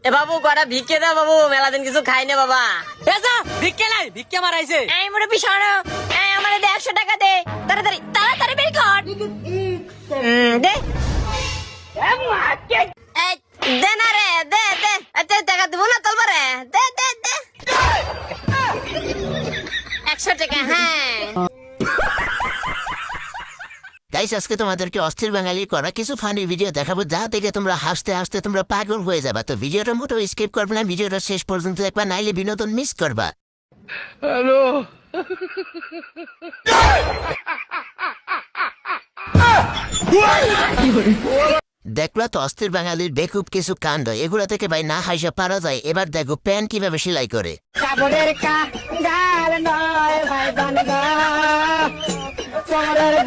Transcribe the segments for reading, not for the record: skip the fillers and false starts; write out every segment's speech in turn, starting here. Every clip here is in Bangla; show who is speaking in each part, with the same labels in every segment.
Speaker 1: এ বাবু কটা ভিক্ষে দাও বাবু, মেলা দিন কিছু খাই না বাবা।
Speaker 2: ভিক্ষে নাই, ভিক্ষে মারাইছে।
Speaker 1: এই মুরব্বি শোনো, এই আমার 100 টাকা দে, তাড়াতাড়ি তাড়াতাড়ি বের কর। দে এই দে না রে, দে দে, এত টাকা দিব না তোলবা রে, দে দে দে 100 টাকা। হ্যাঁ
Speaker 3: গাইস, আজকে তোমাদেরকে অস্থির বাঙালি করা কিছু ফানি ভিডিও দেখাবো, যা থেকে তোমরা হাসতে হাসতে তোমরা পাগল হয়ে যাবা। তো ভিডিওটা মোটো স্কিপ করবে না, ভিডিওটা শেষ পর্যন্ত দেখবা, নাইলে বিনোদন মিস করবা।
Speaker 4: হ্যালো
Speaker 3: দেখলা তো অস্থির বাঙালির বেকুব কিছু কাণ্ড, এগুলা থেকে ভাই না হাইসা পারা যায়। এবার দেখো প্যান কিভাবে সেলাই করে।
Speaker 1: কাপড়ের কাঙ্গাল নয় ভাই বানগা, চোরের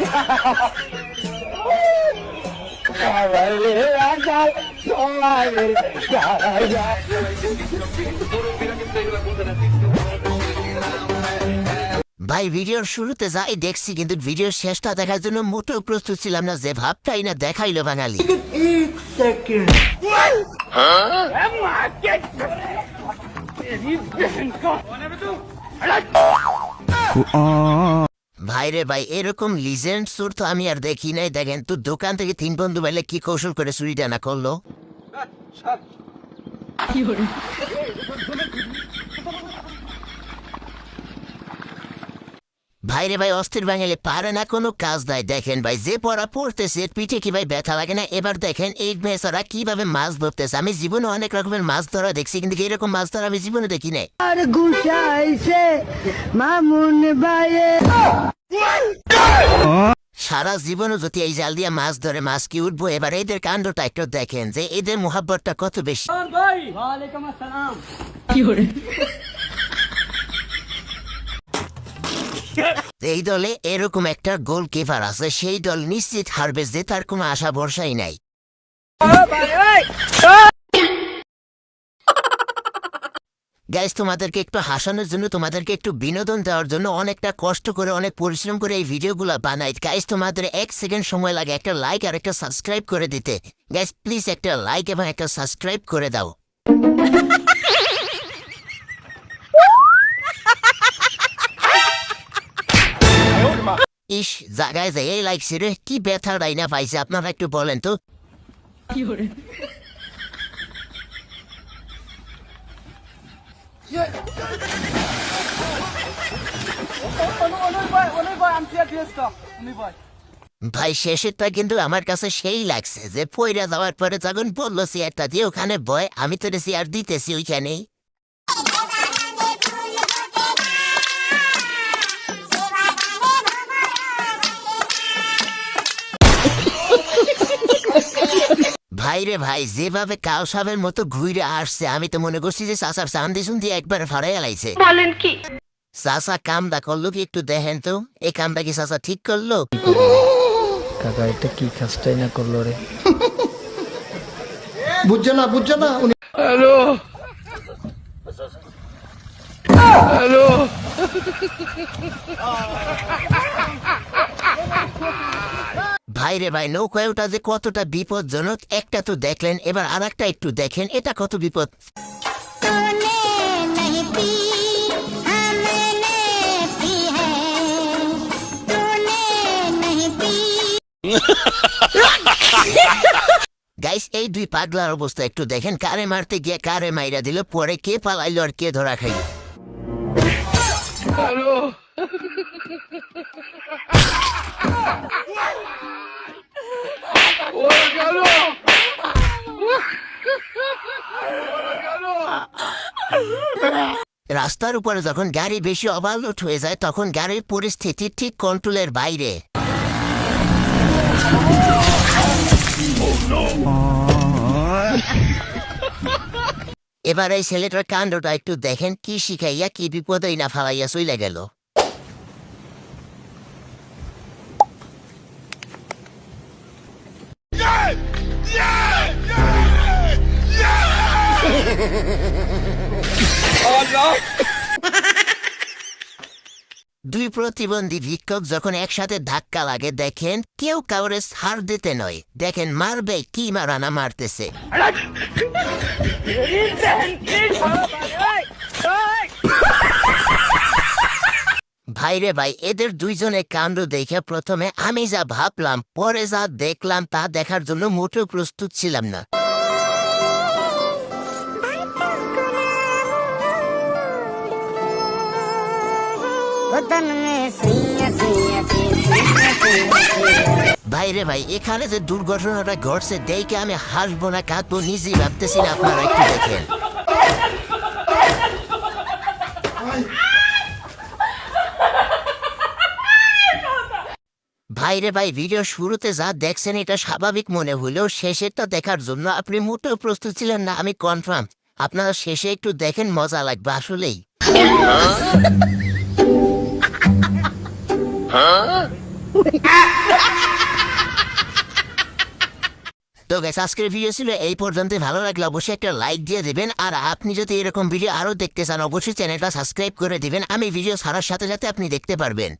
Speaker 3: ভাই ভিডিওর শুরুতে যাই দেখছি, কিন্তু ভিডিওর শেষটা দেখার জন্য মোটেও প্রস্তুত ছিলাম না, যে ভাবটাই না দেখাইলো বাঙালি। ভাইরে ভাই, এরকম লিজেন্ড সুর তো আমি আর দেখি নাই। দেখেন তো দোকান থেকে 3 বন্ধু মিলে কি কৌশল করে চুরি টানা করলো। ভাইরে ভাই, অস্থির বাঙালি পারে না কোনো কাজ নাই। দেখেন ভাই, যে পড়া পড়তেছে পিঠে কি ভাই ব্যথা লাগে না। এবার দেখেন এই মেয়েছাড়া কিভাবে মাছ ধরতেছে। আমি জীবনে অনেক রকমের মাছ ধরা দেখছি, কিন্তু এরকম মাছ ধরা আমি জীবনে দেখি নাই। সারা জীবনও যদি এই জাল দিয়ে মাছ ধরে মাছ কি উঠবো। এবার এদের কাণ্ডটা একটু দেখেন, যে এদের মোহাব্বতটা কত বেশি। এই দলে এরকম একটা গোলকিপার আছে, সেই দল নিশ্চিত হারবে, যে তার কোনো আশা ভরসাই নাই। গাইস, তোমাদেরকে একটু হাসানোর জন্য, তোমাদেরকে একটু বিনোদন দেওয়ার জন্য অনেকটা কষ্ট করে অনেক পরিশ্রম করে এই ভিডিওগুলো বানাই। গাইস, তোমাদের 1 সেকেন্ড সময় লাগে একটা লাইক আর একটা সাবস্ক্রাইব করে দিতে। গাইস প্লিজ একটা লাইক এবং একটা সাবস্ক্রাইব করে দাও। ইস, জায়গায় যাই এই লাগছে রে, কি ব্যথা রাইনা পাইছে আপনারা একটু বলেন তো। ভাই শেষেরটা কিন্তু আমার কাছে সেই লাগছে, যে পয়রা যাওয়ার পরে যখন বললো চেয়ারটা দিয়ে ওখানে বয়, আমি তো চেয়ার দিতেছি ওইখানেই। ভাইরে ভাই, যেভাবে কাউ সাপের মতো ঘুরে আসছে, আমি তো মনে করছি যে চাষার চান্দি শুন দিয়ে একবার ফাড়াই আলাইছে।
Speaker 1: বলেন কি?
Speaker 3: চাষা কামটা করলো কি একটু দেখেন তো, এই কামটা কি চাষা ঠিক করলো?
Speaker 5: কাকা এটা কি কাজটাই না করলো রে।
Speaker 6: বুঝছো না উনি।
Speaker 4: হ্যালো হ্যালো
Speaker 3: ভাইরে ভাই, নৌকায় ওটা যে কতটা বিপজ্জনক একটা তো দেখলেন, এবার আর একটা একটু দেখেন এটা কত বিপদ। গাইস, এই দুই পাগলার অবস্থা একটু দেখেন, কারে মারতে গিয়ে কারে মাইরা দিল, পরে কে পালাইলো আর কে ধরা খাইল।
Speaker 4: হ্যালো ও গেল
Speaker 3: রাস্তার উপরে যখন গাড়ি বেশি ওভারলোড হয়ে যায়, তখন গাড়ির পরিস্থিতি ঠিক কন্ট্রোলের বাইরে। এবার এই ছেলেটার কাণ্ডটা একটু দেখেন, কি শিখাইয়া কি বিপদেই না ফালাইয়া চইলা গেল। দুই প্রতিবন্ধী ভিক্ষক যখন একসাথে ধাক্কা লাগে দেখেন কেউ কাউরে ছাড় দিতে নয়, দেখেন মারবে কি মারানা মারতেছে। ভাইরে ভাই, এদের দুইজনে কাণ্ড দেখে প্রথমে আমি যা ভাবলাম পরে যা দেখলাম তা দেখার জন্য মোটেও প্রস্তুত ছিলাম না। ভাইরে ভাই, এখানে যে দুর্ঘটনাটা ঘটছে দেখে আমি হাসবো না কাঁদবো নিজেই ভাবতেছি না, আপনারা একটু দেখেন। ভাইরে ভাই, ভিডিও শুরুতে যা দেখছেন এটা স্বাভাবিক মনে হলেও শেষেরটা দেখার জন্য আপনি মোটেও প্রস্তুত ছিলেন না, আমি কনফার্ম। আপনারা শেষে একটু দেখেন, মজা লাগবে আসলেই। তো গাইস, আজকের ভিডিও ছিল এই পর্যন্ত। ভালো লাগলে অবশ্যই একটা লাইক দিয়ে দিবেন, আর আপনি যদি এরকম ভিডিও আরো দেখতে চান অবশ্যই চ্যানেলটা সাবস্ক্রাইব করে দিবেন। আমি ভিডিও ছাড়ার সাথে সাথে আপনি দেখতে পারবেন।